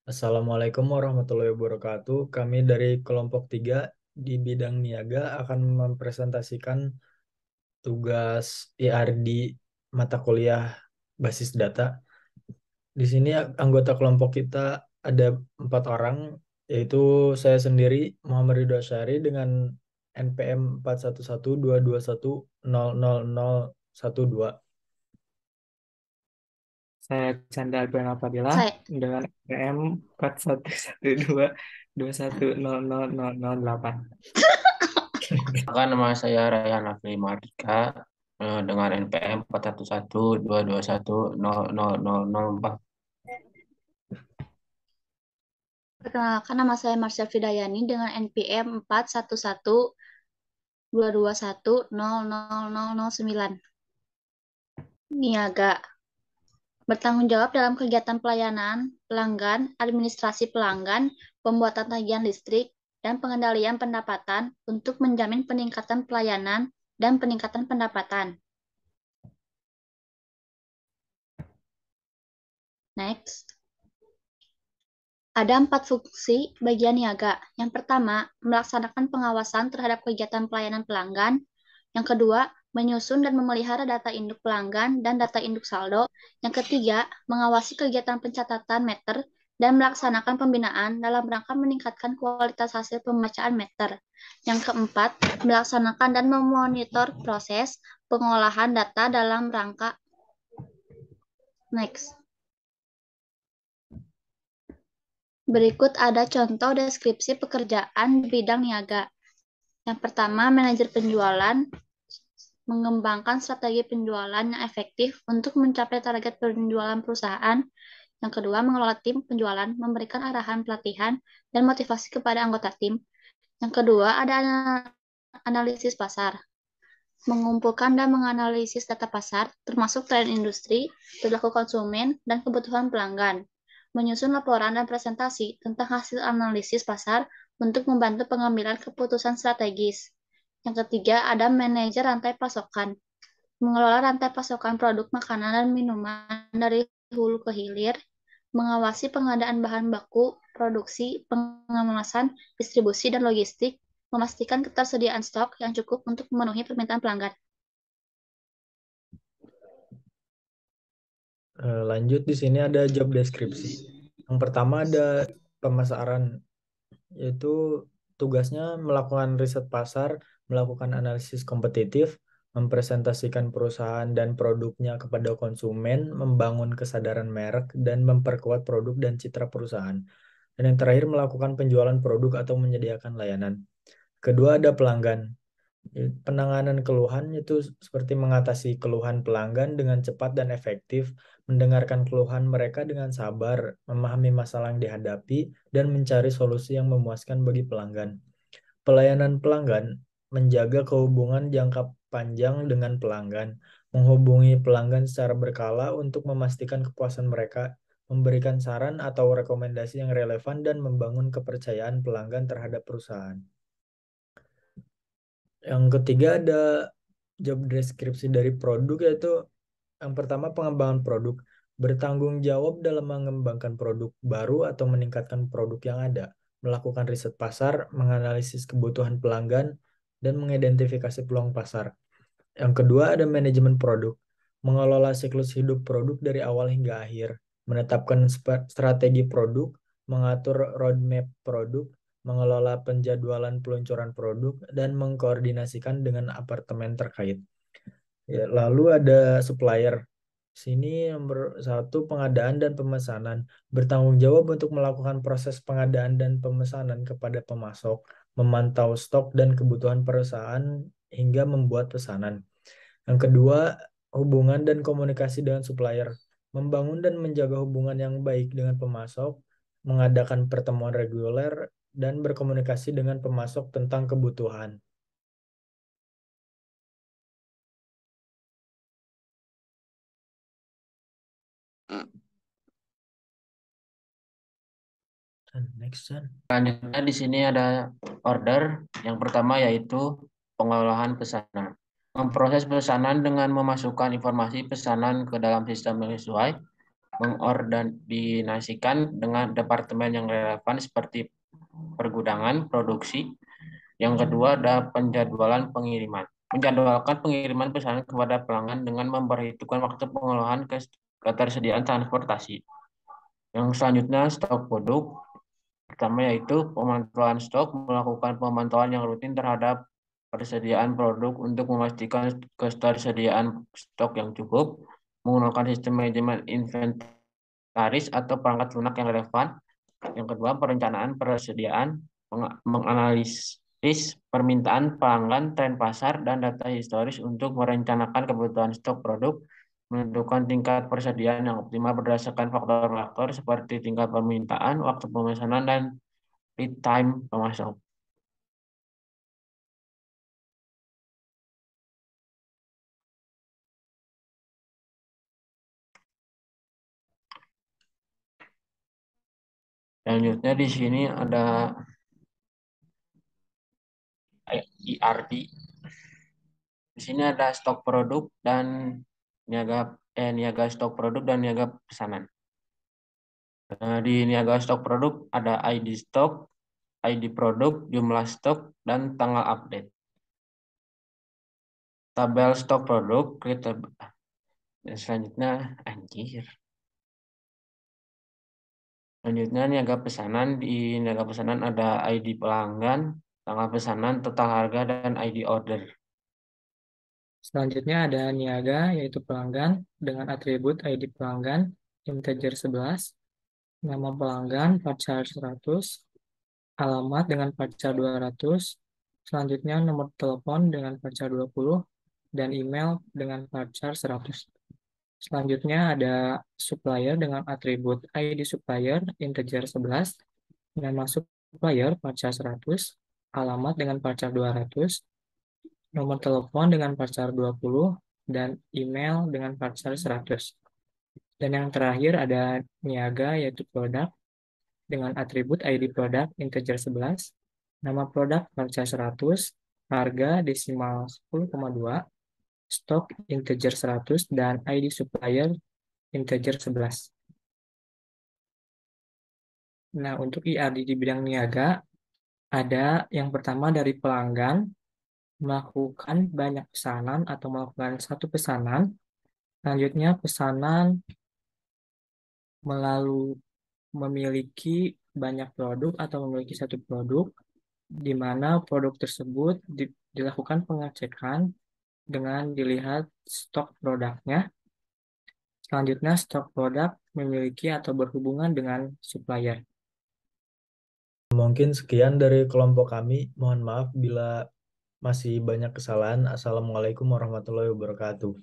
Assalamualaikum warahmatullahi wabarakatuh. Kami dari kelompok 3 di bidang niaga akan mempresentasikan tugas IRD mata kuliah basis data. Di sini anggota kelompok kita ada 4 orang, yaitu saya sendiri Muhammad Ridho Syari dengan NPM 411221000012. Saya Chandra Alpian Fadilah Saya, dengan PM 411221000008. Perkenalkan, nama saya Raya Nafli Mardika dengan NPM 411221000004. perkenalkan nama saya Marsha Fidayani dengan NPM 41122100009. Niaga bertanggung jawab dalam kegiatan pelayanan pelanggan, administrasi pelanggan, pembuatan tagihan listrik, dan pengendalian pendapatan untuk menjamin peningkatan pelayanan dan peningkatan pendapatan. Next. Ada 4 fungsi bagian niaga. Yang pertama, melaksanakan pengawasan terhadap kegiatan pelayanan pelanggan. Yang kedua, menyusun dan memelihara data induk pelanggan dan data induk saldo. Yang ketiga, mengawasi kegiatan pencatatan meter dan melaksanakan pembinaan dalam rangka meningkatkan kualitas hasil pembacaan meter. Yang keempat, melaksanakan dan memonitor proses pengolahan data dalam rangka Next. Berikut ada contoh deskripsi pekerjaan di bidang niaga. Yang pertama, manajer penjualan mengembangkan strategi penjualan yang efektif untuk mencapai target penjualan perusahaan. Yang kedua, mengelola tim penjualan, memberikan arahan pelatihan dan motivasi kepada anggota tim. Yang kedua, ada analisis pasar, mengumpulkan dan menganalisis data pasar, termasuk tren industri, perilaku konsumen, dan kebutuhan pelanggan. Menyusun laporan dan presentasi tentang hasil analisis pasar untuk membantu pengambilan keputusan strategis. Yang ketiga, ada manajer rantai pasokan, mengelola rantai pasokan produk makanan dan minuman dari hulu ke hilir, mengawasi pengadaan bahan baku, produksi, pengemasan, distribusi, dan logistik, memastikan ketersediaan stok yang cukup untuk memenuhi permintaan pelanggan. Lanjut, di sini ada job deskripsi. Yang pertama ada pemasaran, yaitu tugasnya melakukan riset pasar, melakukan analisis kompetitif, mempresentasikan perusahaan dan produknya kepada konsumen, membangun kesadaran merek, dan memperkuat produk dan citra perusahaan. Dan yang terakhir, melakukan penjualan produk atau menyediakan layanan. Kedua, ada pelanggan. Penanganan keluhan itu seperti mengatasi keluhan pelanggan dengan cepat dan efektif, mendengarkan keluhan mereka dengan sabar, memahami masalah yang dihadapi, dan mencari solusi yang memuaskan bagi pelanggan. Pelayanan pelanggan menjaga kehubungan jangka panjang dengan pelanggan, menghubungi pelanggan secara berkala untuk memastikan kepuasan mereka, memberikan saran atau rekomendasi yang relevan, dan membangun kepercayaan pelanggan terhadap perusahaan. Yang ketiga ada job deskripsi dari produk, yaitu yang pertama pengembangan produk. Bertanggung jawab dalam mengembangkan produk baru atau meningkatkan produk yang ada. Melakukan riset pasar, menganalisis kebutuhan pelanggan, dan mengidentifikasi peluang pasar. Yang kedua ada manajemen produk. Mengelola siklus hidup produk dari awal hingga akhir. Menetapkan strategi produk, mengatur roadmap produk, mengelola penjadwalan peluncuran produk, dan mengkoordinasikan dengan apartemen terkait. Ya, lalu ada supplier. Sini nomor 1 pengadaan dan pemesanan. Bertanggung jawab untuk melakukan proses pengadaan dan pemesanan kepada pemasok, memantau stok dan kebutuhan perusahaan hingga membuat pesanan. Yang kedua, hubungan dan komunikasi dengan supplier. Membangun dan menjaga hubungan yang baik dengan pemasok, mengadakan pertemuan reguler, dan berkomunikasi dengan pemasok tentang kebutuhan. Next, Chan. Selanjutnya di sini ada order. Yang pertama yaitu pengolahan pesanan. Memproses pesanan dengan memasukkan informasi pesanan ke dalam sistem yang sesuai. mengordinasikan dengan departemen yang relevan seperti pergudangan, produksi. Yang kedua ada penjadwalan pengiriman. Menjadwalkan pengiriman pesanan kepada pelanggan dengan memperhitungkan waktu pengolahan ketersediaan transportasi. Yang selanjutnya stok produk. Pertama yaitu pemantauan stok, melakukan pemantauan yang rutin terhadap persediaan produk untuk memastikan ketersediaan stok yang cukup, menggunakan sistem manajemen inventaris atau perangkat lunak yang relevan. Yang kedua, perencanaan persediaan, menganalisis permintaan pelanggan, tren pasar, dan data historis untuk merencanakan kebutuhan stok produk, menentukan tingkat persediaan yang optimal berdasarkan faktor-faktor seperti tingkat permintaan, waktu pemesanan, dan lead time pemasok. Selanjutnya di sini ada ERD. Di sini ada stok produk dan niaga stok produk dan niaga pesanan. Di niaga stok produk ada ID stok, ID produk, jumlah stok, dan tanggal update. Tabel stok produk, dan selanjutnya Selanjutnya niaga pesanan. Di niaga pesanan ada ID pelanggan, tanggal pesanan, total harga, dan ID order. Selanjutnya ada niaga, yaitu pelanggan dengan atribut ID pelanggan integer 11, nama pelanggan varchar 100, alamat dengan varchar 200, selanjutnya nomor telepon dengan varchar 20, dan email dengan varchar 100. Selanjutnya ada supplier dengan atribut ID supplier integer 11, nama supplier varchar 100, alamat dengan varchar 200, nomor telepon dengan varchar 20, dan email dengan varchar 100. Dan yang terakhir ada niaga, yaitu produk dengan atribut ID produk integer 11, nama produk varchar 100, harga desimal 10,2, stok integer 100, dan ID supplier integer 11. Nah, untuk IRD di bidang niaga, ada yang pertama dari pelanggan, melakukan banyak pesanan atau melakukan satu pesanan. Selanjutnya, pesanan melalui memiliki banyak produk atau memiliki satu produk, di mana produk tersebut dilakukan pengecekan dengan dilihat stok produknya. Selanjutnya, stok produk memiliki atau berhubungan dengan supplier. Mungkin sekian dari kelompok kami. Mohon maaf bila masih banyak kesalahan. Assalamualaikum warahmatullahi wabarakatuh.